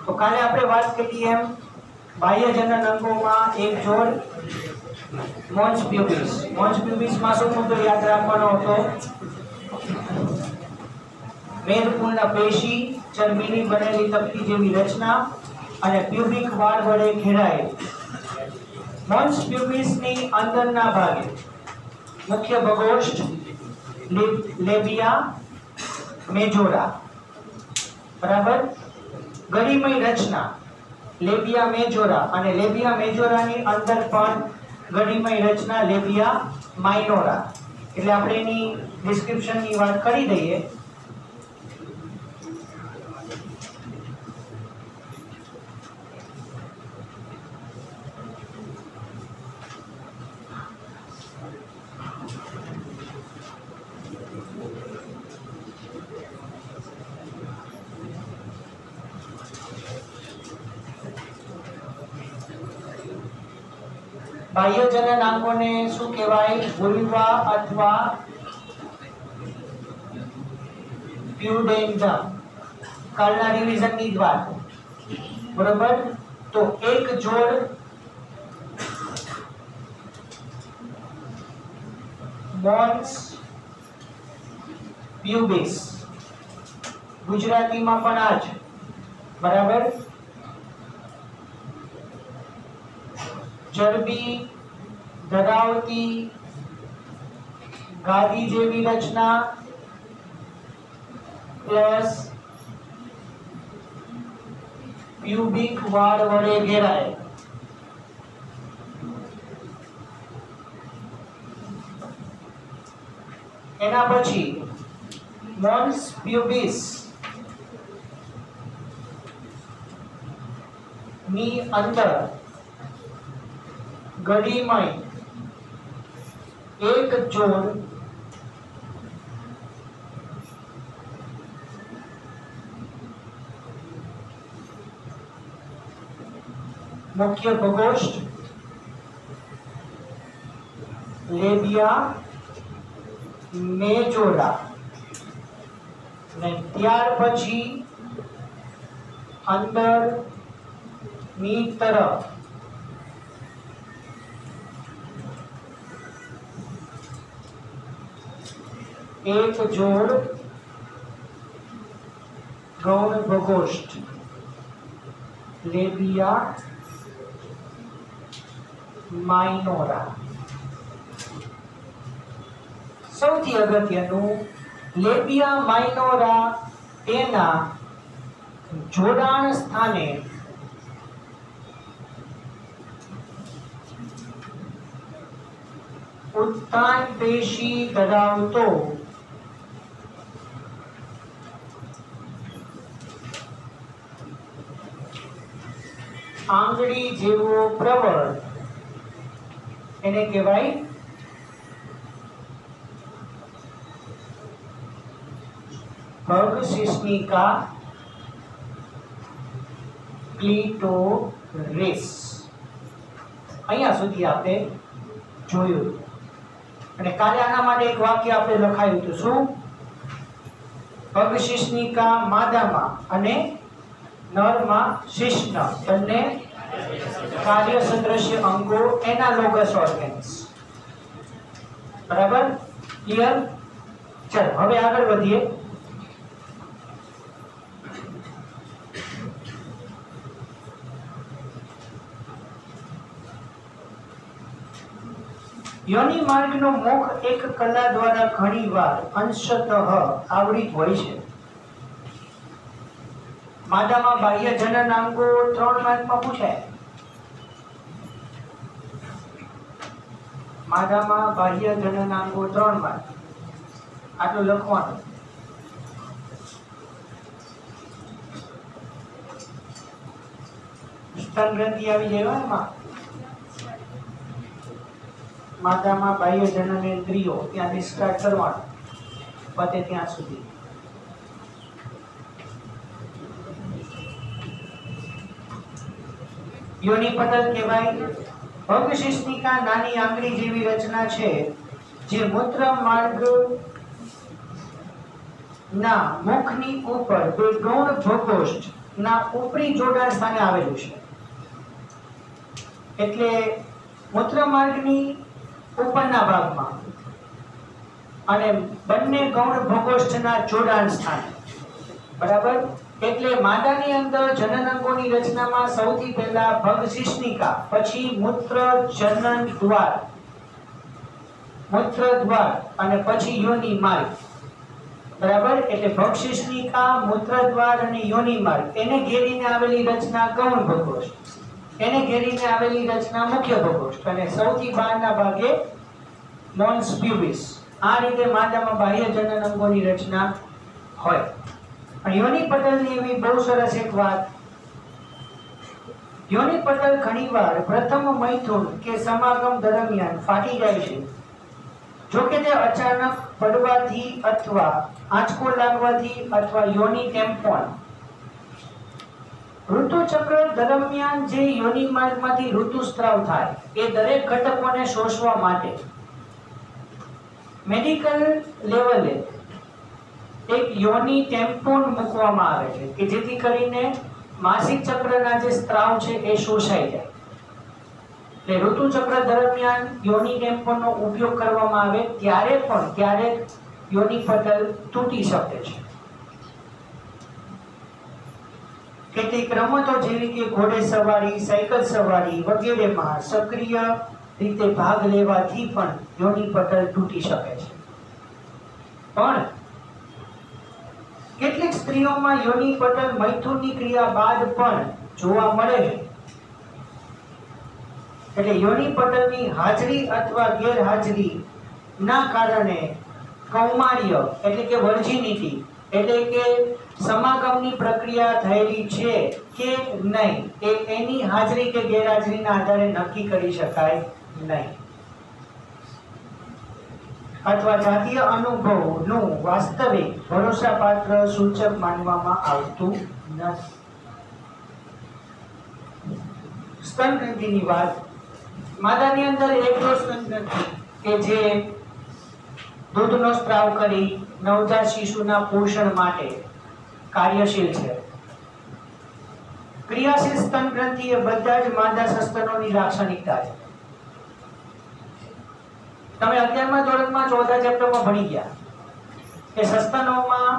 तो काले આપણે વાત કરી એમ બાહ્ય જનન અંગોમાં એક જોડ મોન્સ પ્યુબિસ માં શું મુદ્દો યાદ રાખવાનો હતો? મેદપૂર્ણ પેશી, ચરબીની બનેલી તકતી જેવી રચના અને પ્યુબિક વાળ વડે ઘેરાયેલ. મોન્સ પ્યુબિસની અંદરના ભાગે મુખ્ય ભગોષ્ઠ, લેબિયા મેજોરા, બરાબર, ગળીમય રચના લેબિયા મેજોરા, અને લેબિયા મેજોરાની અંદર પણ ગળીમય રચના લેબિયા માઇનોરા. એટલે આપણે એની ડિસ્ક્રિપ્શનની વાત કરી દઈએ. બાહ્ય જનન અંગોને શું કહેવાય? વુલ્વા અથવા પ્યુડેન્ડમ. કાલના રિવિઝનની જ વાત, બરોબર. તો એક જોડ મોન્સ પ્યુબિસ, ગુજરાતીમાં પણ આ જ, બરાબર. ચરબી ધરાવતી ગાદી જેવી રચના પ્લસ પ્યુબિક વાળ વડે ઘેરાય. એના પછી મોન્સ પ્યુબિસ ની અંદર ગળીમય એક જોડ મુખ્ય ભગોષ્ઠ લેબિયા મેજોરા, અને ત્યાર પછી અંદર ની તરફ એક જોડ ગૌણ ભગોષ્ઠ લેબિયા માઇનોરા. સૌથી અગત્યનું, લેબિયા માઇનોરા તેના જોડાણ સ્થાને ઉત્તાન પેશી ધરાવતો આંગળી જેવો પ્રવળ, એને કહેવાય ભગશિશ્નિકા ક્લિટોરિસ. અહીંયા સુધી આપણે જોયું. અને કાલે આના માટે એક વાક્ય આપણે લખાયું હતું. શું? ભગશિશ્નિકા માદામાં અને નરમાં શિશ્ન બંને કાર્ય સદૃશ્ય અંગો, એનાલોગસ ઓર્ગન્સ. બરાબર, ક્લિયર? ચલો હવે આગળ વધીએ. યોનિ માર્ગનો મુખ એક કલા દ્વારા ઘણીવાર અંશતઃ આવૃત હોય છે. માદામાં બાહ્ય જનન અંગો 3 માર્કમાં પૂછાય. માદામાં બાહ્ય જનન અંગો 3 માર્ક, આટલું લખવાનું. સ્તન ગ્રંથિ આવી જાય એમાં. માદામાં બાહ્ય જનનેન્દ્રિયો ત્યાંથી સ્ટાર્ટ કરવાનું, પતે ત્યાં સુધી. યોનિ પટલ કહેવાય. ભગશિશ્નિકા નાની આંગળી જેવી રચના છે જે મૂત્ર માર્ગ ના મુખની ઉપર બે ગૌણ પ્રકોષ્ઠ ના ઉપરી જોડાણ સ્થાને આવેલું છે. એટલે મૂત્રમાર્ગની ઉપરના ભાગમાં અને બંને ગૌણ પ્રકોષ્ઠના જોડાણ સ્થાને. બરાબર. એટલે માદાની અંદર જનનાંગોની રચનામાં સૌથી પહેલા ભગશિશ્નિકા, પછી મૂત્ર જનન દ્વાર, મૂત્ર દ્વાર અને પછી યોનિ માર્ગ. બરાબર. એટલે ભગશિશ્નિકા, મૂત્ર દ્વાર અને યોનિ માર્ગ એને ઘેરીને આવેલી રચના ગૌણ પ્રકોષ્ઠ, એને ઘેરીને આવેલી રચના મુખ્ય પ્રકોષ્ઠ અને સૌથી બહારના ભાગે મોન્સ પ્યુબિસ. આ રીતે માદામાં બાહ્ય જનનાંગોની રચના હોય. યોનિ પટલની એવી બહુ સરસ એક વાત, યોનિ પટલ ઘણીવાર પ્રથમ મૈથુન કે સમાગમ દરમિયાન ફાટી જાય છે. જો કે તે અચાનક પડવાથી અથવા આંચકો લાગવાથી અથવા યોનિ ટેમ્પોન, ઋતુચક્ર દરમિયાન જે યોનિ માર્ગમાંથી ઋતુસ્રાવ થાય એ દરેક ઘટકોને શોષવા માટે મેડિકલ લેવલે એક યોનિ ટેમ્પોન મૂકવામાં આવે છે કે જેથી કરીને માસિક ચક્રના જે સ્ત્રાવ છે એ શોષાઈ જાય. એટલે ઋતુચક્ર દરમિયાન યોનિ ટેમ્પોનનો ઉપયોગ કરવામાં આવે ત્યારે પણ ક્યારેક યોનિ પટલ તૂટી શકે છે. કેટલીક રમતો જેવી કે ઘોડે સવારી, સાયકલ સવારી વગેરેમાં સક્રિય રીતે ભાગ લેવાથી પણ યોનિ પટલ તૂટી શકે છે. પણ કેટલીક સ્ત્રીઓમાં યોનિ પટલ મૈથુનની ક્રિયા બાદ પણ જોવા મળે છે. એટલે યોનિ પટલની હાજરી અથવા ગેરહાજરી ના કારણે કૌમાર્ય એટલે કે વર્જિનિટી એટલે કે સમાગમની પ્રક્રિયા થયેલી છે કે નહીં એ એની હાજરી કે ગેરહાજરીના આધારે નક્કી કરી શકાય નહીં. અથવા જાતીય અનુભવનું વાસ્તવિક ભરોસાપાત્ર સૂચક માનવામાં આવતું નથી. સ્તન ગ્રંથિની વાત, માદાની અંદર એકલો સ્તન ગ્રંથિ કે જે દૂધનો સ્ત્રાવ કરી નવજાત શિશુના પોષણ માટે કાર્યશીલ છે. ક્રિયાશીલ સ્તન ગ્રંથિ એ બધા જ માદા સસ્તનોની લાક્ષણિકતા છે. તમે 11મા ધોરણમાં 14 ચેપ્ટરમાં ભણી ગયા કે સસ્તનોમાં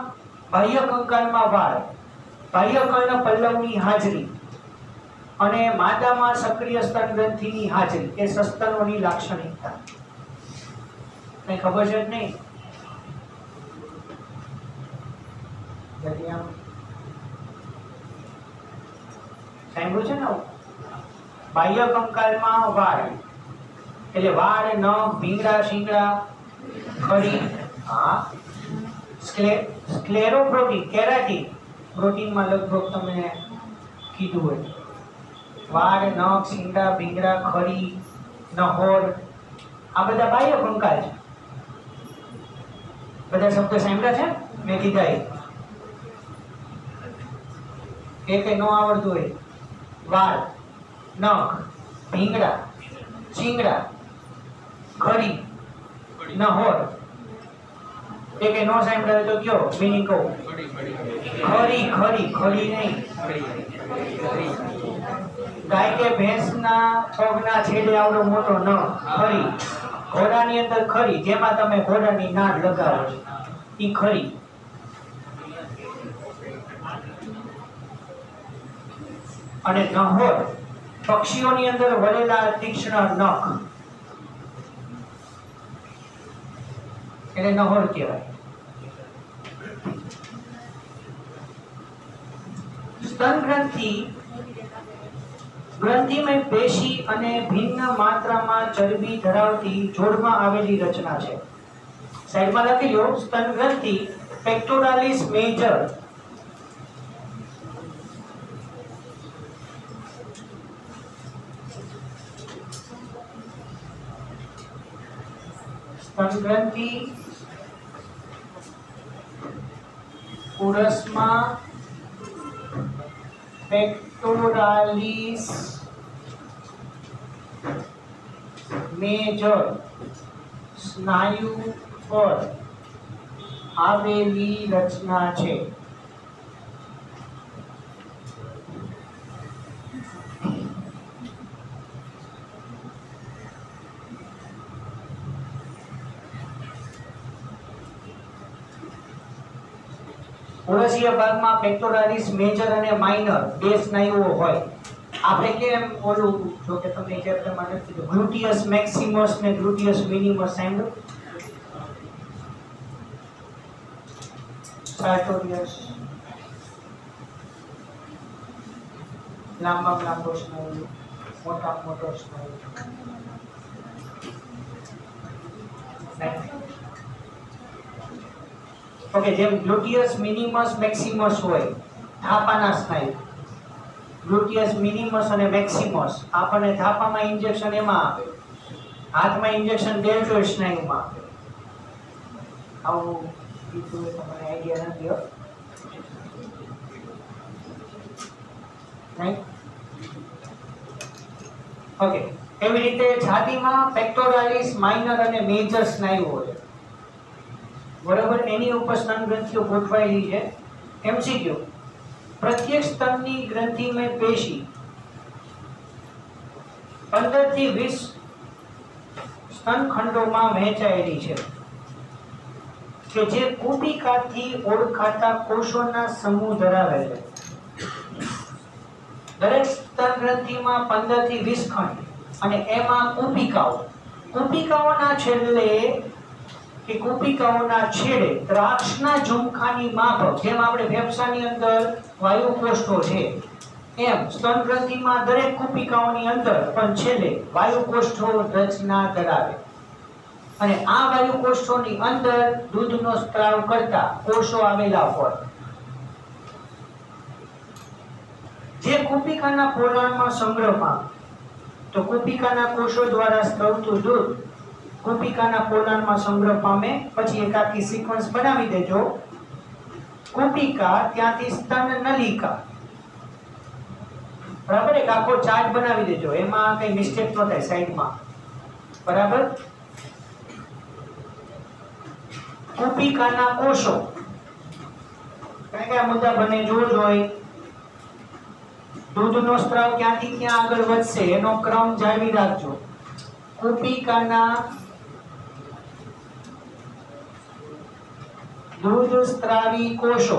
બાહ્ય કંકાલમાં વાળ, બાહ્ય કર્ણ પલ્લવની હાજરી અને માદામાં સક્રિય સ્તન ગ્રંથિની હાજરી એ સસ્તનોની લાક્ષણિકતા. કઈ ખબર છે જ નહીં? સાંભળ્યું છે ને? બાહ્ય કંકાલમાં વાળ એટલે વાળ, નખ, ભીંગડા, શીંગડા, ખરી, હા, સ્ક્લેરોપ્રોટીન, કેરાટીન પ્રોટીનમાં લગભગ તમે કીધું હોય. વાળ, નખ, શીંગડા, ભીંગડા, ખરી, નહોર આ બધા બાહ્ય કંકાલ છે. બધા શબ્દ સાંભળ્યા છે મેં કીધા. એ કઈ ન આવડતું હોય, વાળ, નખ, ભીંગડા, શીંગડા, ખરી, નહોર એ કઈ નો સાંભળ્યા તો કયો મિનિંગ કહો. ખરી, ખરી, ખરી નહીં. ગાય કે ભેંસના પગના છેડે આવડો મોટો ન ખરી. ઘોડાની અંદર ખરી જેમાં તમે ઘોડાની નાળ લગાવો છો ઈ ખરી. અને નહોર પક્ષીઓની અંદર વળેલા તીક્ષ્ણ નખ એને નહોર કહેવાય. સ્તન ગ્રંથિમય પેશી અને ભિન્ન માત્રામાં ચરબી ધરાવતી જોડમાં આવેલી રચના છે. સાઈડમાં લખી લો, સ્તન ગ્રંથિ પેક્ટોરાલિસ મેજર સ્તન ગ્રંથિ પુરસ્માં પેક્ટોરાલિસ મેજર સ્નાયુ પર આવેલી રચના છે. ઓરસીય ભાગમાં પેક્ટોરાલિસ મેજર અને માઇનર બે સ્નાયુઓ હોય. આપણે કેમ ઓલું જો કે તમે ચેપ્ટરમાં નથી કીધું ગ્લુટિયસ મેક્સિમસ ને ગ્લુટિયસ મિનિમસ સાંભળ્યું? સાર્ટોરિયસ લાંબો સ્નાયુ, મોટો સ્નાયુ. ઓકે, જેમ ગ્લુટિયસ મિનિમસ મેક્સિમસ હોય થાપાના સ્નાયુ, ગ્લુટિયસ મિનિમસ અને મેક્સિમસ આપણને થાપામાં ઇન્જેક્શન એમાં આપે, હાથમાં ઇન્જેક્શન ડેલ્ટોઇડ સ્નાયુમાં આપે. આવું કીધું એ તમને આઈડિયા નથી હો, નહીં? ઓકે, એવી રીતે છાતીમાં પેક્ટોરાલિસ માઇનર અને મેજર સ્નાયુઓ છે, બરોબર? એની ઉપર સ્તન ગ્રંથિઓ ગોઠવાયેલી છે. એમસીક્યુ, प्रत्येक स्तन की ग्रंथि में पेशी 15 થી 20 स्तन खंडों में वहेंचाયેલી છે કે જે કુપિકાથી ઓળખાતા કોષોના સમૂહ ધરાવે છે. દરેક સ્તન ગ્રંથિમાં 15 થી 20 ખંડ અને એમાં કુપિકાઓના છેડે કે કુપિકાઓના છેડે દ્રાક્ષના ઝુમખાની માફક, જેમ આપણે ફેફસાની અંદર વાયુ કોષો છે એમ સ્તન ગ્રંથિમાં દરેક કુપિકાઓની અંદર પણ છેલ્લે વાયુ કોષો રચના ધરાવે. અને આ વાયુ કોષોની અંદર દૂધનો સ્ત્રાવ કરતા કોષો આવેલા હોય. જે કુપિકાના પોલાણમાં સંગ્રહ પામે તો કુપિકાના કોષો દ્વારા સ્ત્રવતું દૂધ કુપિકાના પોલાણમાં સંગ્રહ પામે. પછી એક આખી સિક્વન્સ બનાવી દેજો. કુપિકા, ત્યાંથી સ્તન નલિકા, બરાબર? એક આખો ચાર્ટ બનાવી દેજો, એમાં કઈ મિસ્ટેક ન થાય સાઈડમાં, બરાબર? કુપિકાના કોષો, કઈ કયા મુદ્દા બને જોજો. દૂધનો સ્ત્રાવ ક્યાંથી ક્યાં આગળ વધશે એનો ક્રમ જાળવી રાખજો. કુપિકાના દૂધ સ્ત્રાવી કોષો,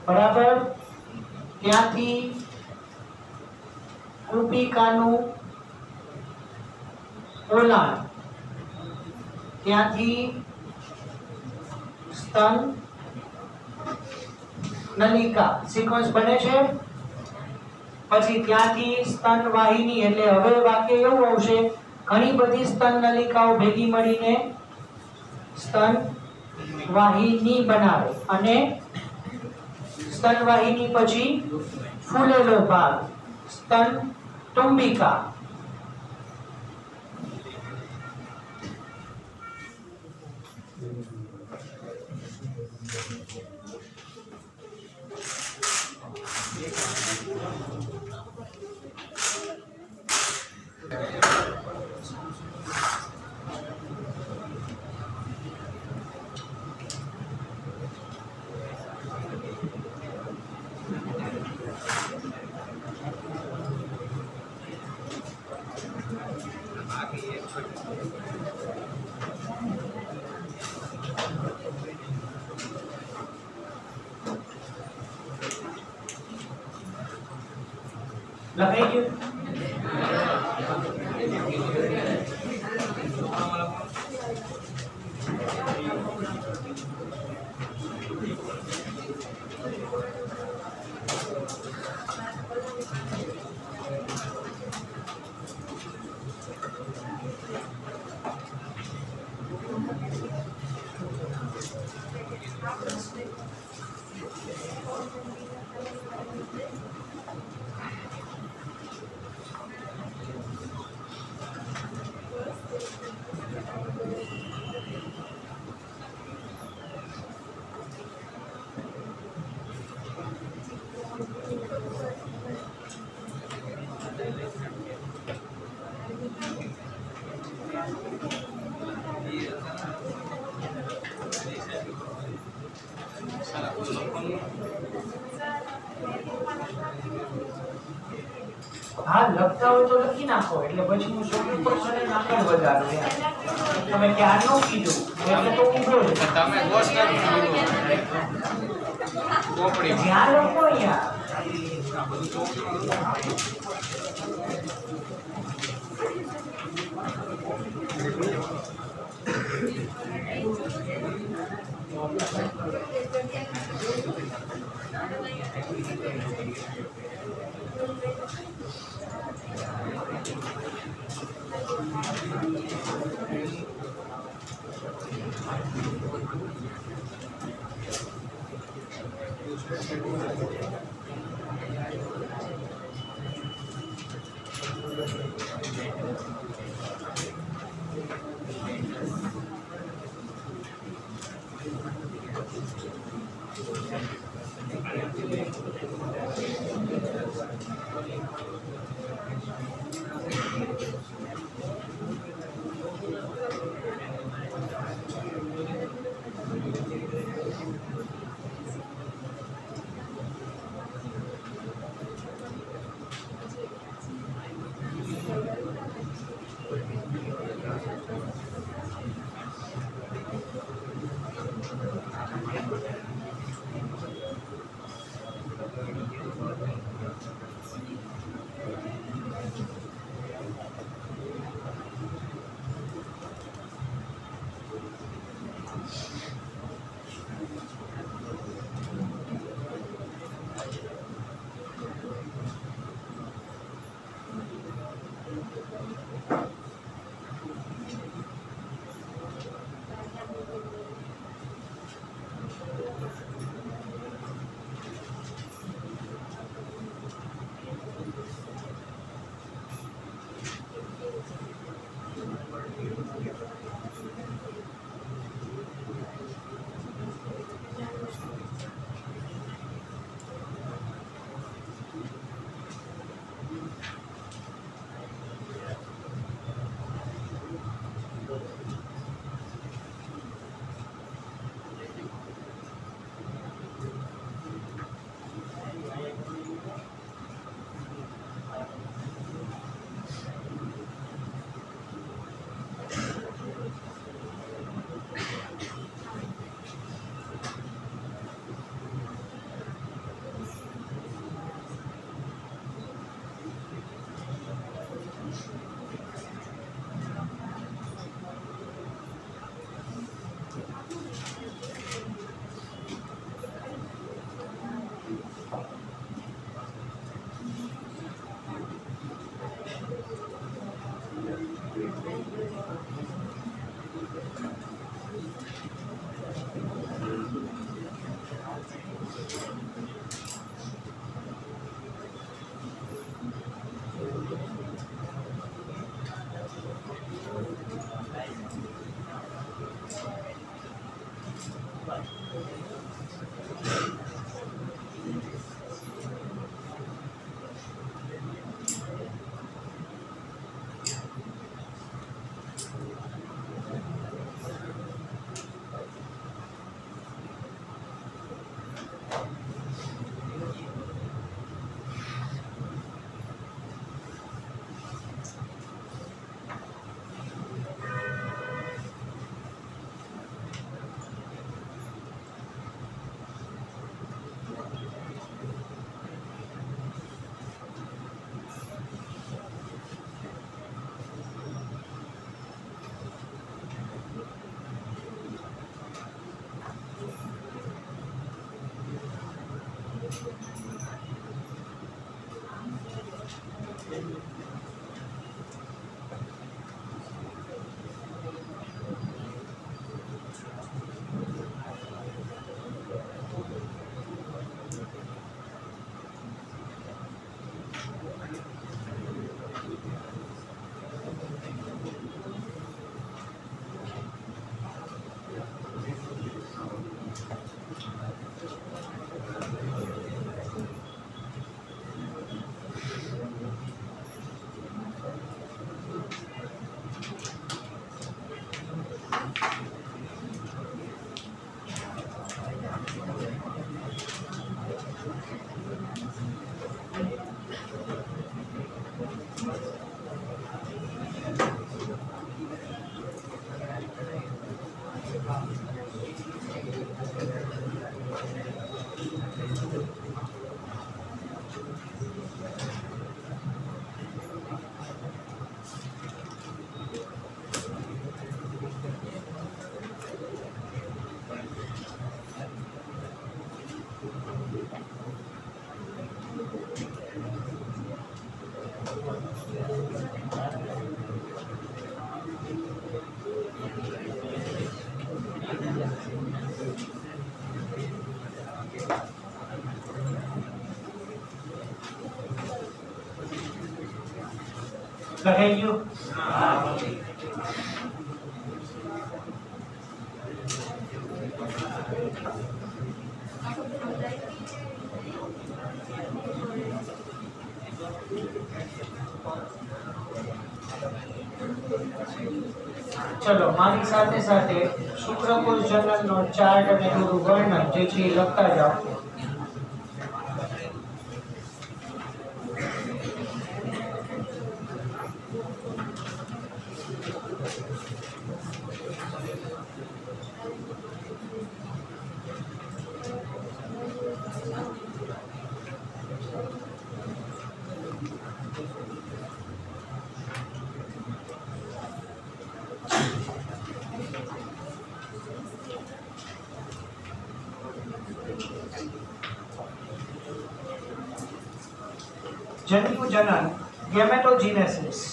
બરાબર? ત્યાંથી કુપિકાનું પોલાણ, ત્યાંથી સ્તન નલિકા, સિક્વન્સ બને છે. પછી ત્યાંથી સ્તન વાહિની, એટલે હવે વાક્ય એવું આવશે, ઘણી બધી સ્તન નલિકાઓ ભેગી મળીને સ્તન વાહિની બનાવે. અને સ્તન વાહિની પછી ફૂલેલો ભાગ સ્તન તુંબિકા. લખાઈ ગયું? હા લખતા હોય તો લખી નાખો એટલે પછી હું શોર્ટ ક્વેશ્ચન આગળ વધારું એમ. તમે ક્યાં નો કીધું એટલે તો ઊભો છે તમે ગોસ નથી ચોપડી જ્યાં લખો અહીંયા આ બધું ચોપડી કહેલું चलो मारी साथे साथे शुक्रकोश जनरल नो चार्ट અને થોડું વર્ણન જે છે એ લખતા જાઓ जन्यु जनन गैमेटोजेनेसिस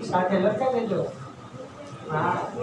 साथे लखा देजो हाँ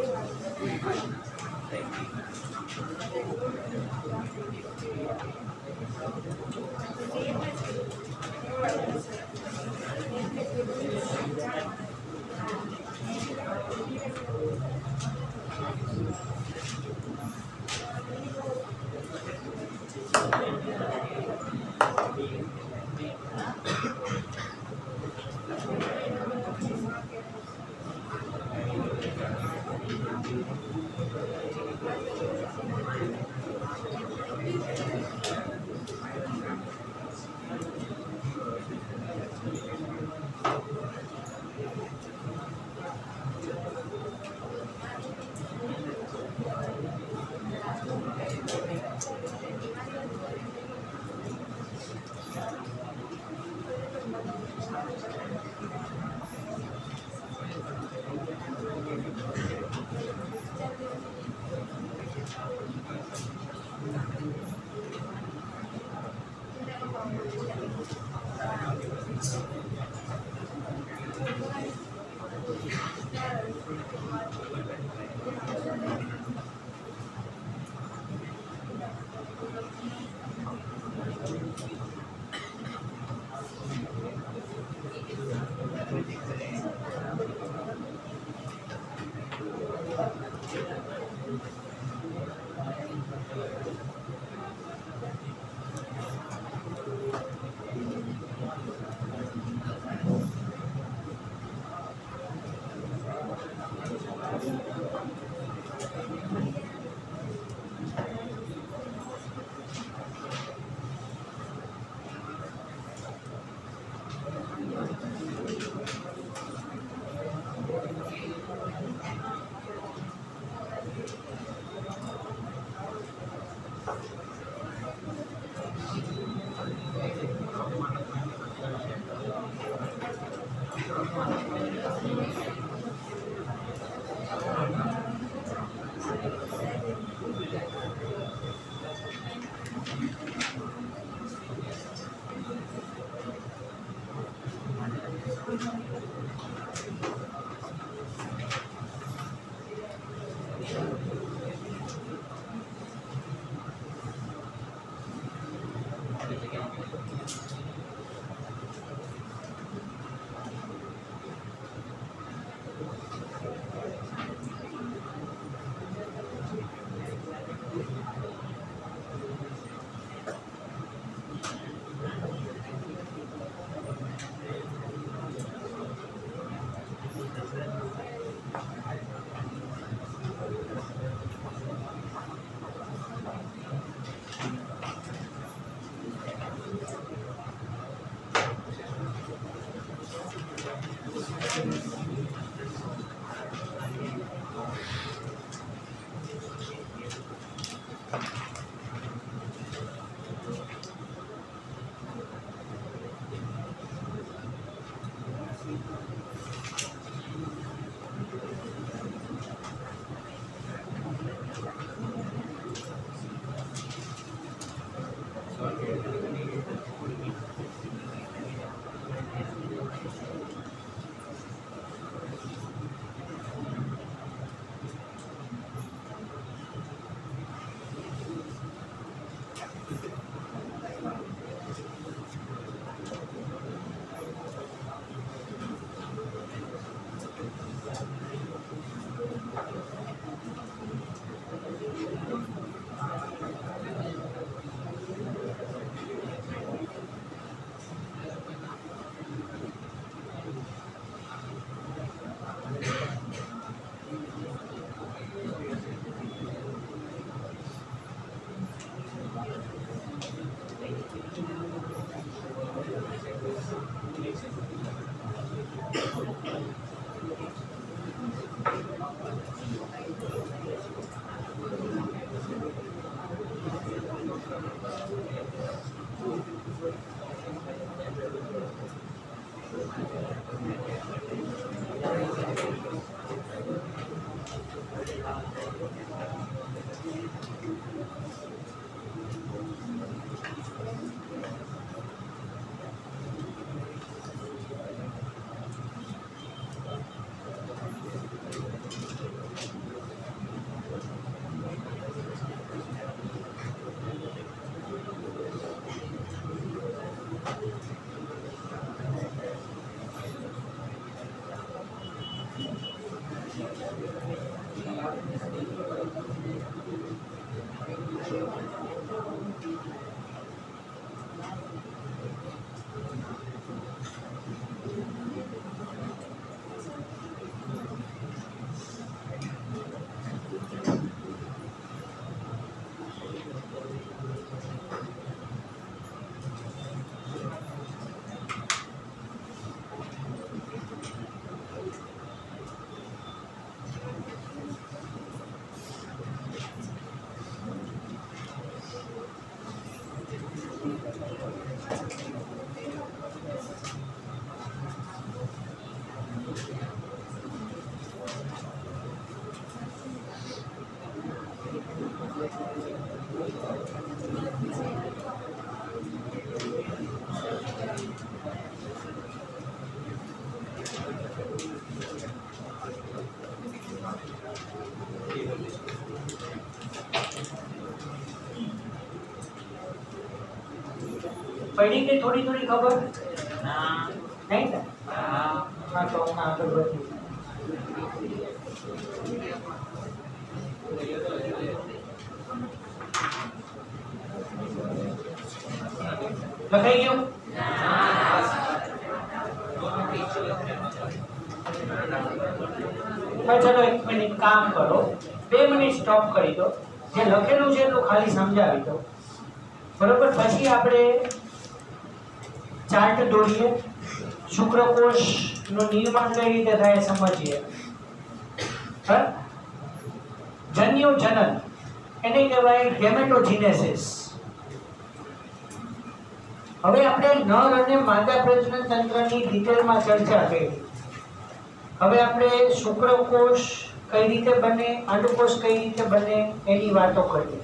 पढ़ी के थोड़ी थोड़ी खबर नहीं था। हाँ तो हम आगे बढ़ी लखाई क्यों चलो 1 मिनिट काम करो 2 मिनिट स्टॉप કરી દો જે લખેલું છે એટલું ખાલી સમજાવી દો બરોબર પછી આપણે ચાર્ટ દોરીએ શુક્રકોષ નું નિર્માણ કઈ રીતે થાય સમજીએ જન્યુજનન એને કહેવાય ગેમેટોજેનેસિસ હવે આપણે નર અને માદા પ્રજનન તંત્રની ડિટેલમાં ચર્ચા કરી હવે આપણે શુક્રકોષ કઈ રીતે બને અંડકોષ કઈ રીતે બને એની વાતો કરીએ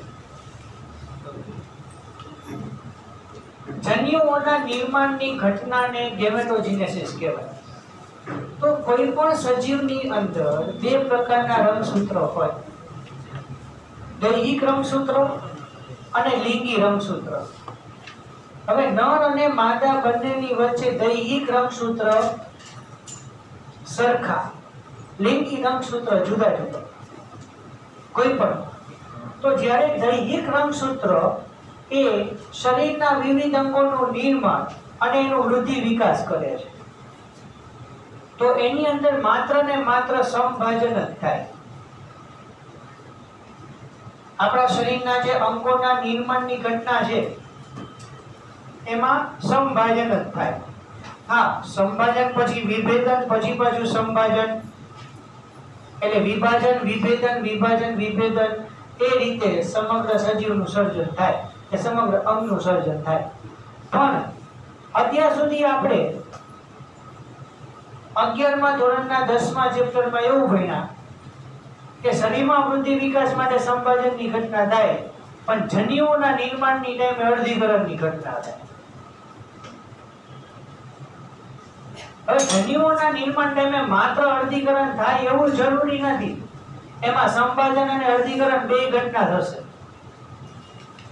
જન્યુઓના નિર્માણની ઘટનાને ગેમેટોજેનેસિસ કહેવાય તો કોઈ પણ સજીવની અંદર બે પ્રકારના રંગસૂત્રો હોય, દૈહિક રંગસૂત્રો અને લિંગી રંગસૂત્ર. હવે નર અને માદા બંનેની વચ્ચે દૈહિક રંગસૂત્ર સરખા, લિંગી રંગસૂત્ર જુદા જુદા કોઈ પણ. તો જ્યારે દૈહિક રંગસૂત્ર એ શરીરના વિવિધ અંગોનું નિર્માણ અને એનો વૃદ્ધિ વિકાસ કરે છે, તો એની અંદર માત્ર ને માત્ર સમભાજન જ થાય. આપણા શરીરના જે અંગોના નિર્માણની ઘટના છે એમાં સમભાજન જ થાય. હા, સંભાજન પછી વિભેદન, પછી પાછું સંભાજન, એટલે વિભાજન વિભેદન વિભાજન વિભેદન, એ રીતે સમગ્ર સજીવનું સર્જન થાય, એ સમગ્ર અંગનું સર્જન થાય. પણ અત્યાર સુધી આપણે 11મા ધોરણના 10મા ચેપ્ટરમાં એવું ભણ્યા કે શરીરમાં વૃદ્ધિ વિકાસ માટે સંભાજનની ઘટના થાય, પણ જન્યુઓના નિર્માણની ટાઈમે અર્ધીકરણની ઘટના થાય. હવે જન્યુઓના નિર્માણ ટાઈમે માત્ર અર્ધીકરણ થાય એવું જરૂરી નથી, એમાં સંભાજન અને અર્ધીકરણ બે ઘટના થશે.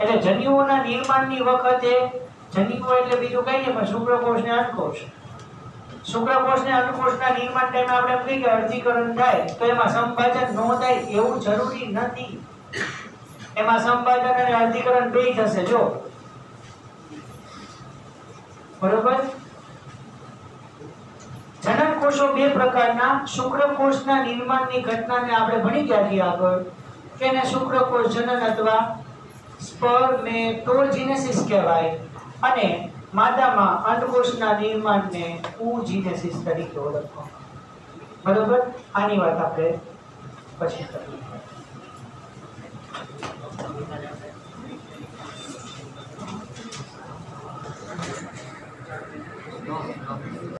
એટલે જન્યુઓના નિર્માણની વખતે, જન્યુઓ એટલે બીજું કઈ નહીં પણ શુક્રકોષ ને અંડકોષ, શુક્રકોષ ને અંડકોષના નિર્માણ ટાઈમે આપણે એમ કહીએ કે અર્ધીકરણ થાય, તો એમાં સંભાજન ન થાય એવું જરૂરી નથી. એમાં સંભાજન અને અર્ધીકરણ બે થશે. જો બરોબર, જનન કોષો બે પ્રકારના, શુક્રકોષના નિર્માણની ઘટનાને આપણે ભણી ગયા છીએ આગળ, કે એને શુક્રકોષ જનન અથવા સ્પર્મેટોજેનેસિસ કહેવાય, અને માદામાં અંડકોષના નિર્માણને ઓજીનેસિસ તરીકે ઓળખવામાં. બરોબર, આની વાત આપણે પછી કરીએ.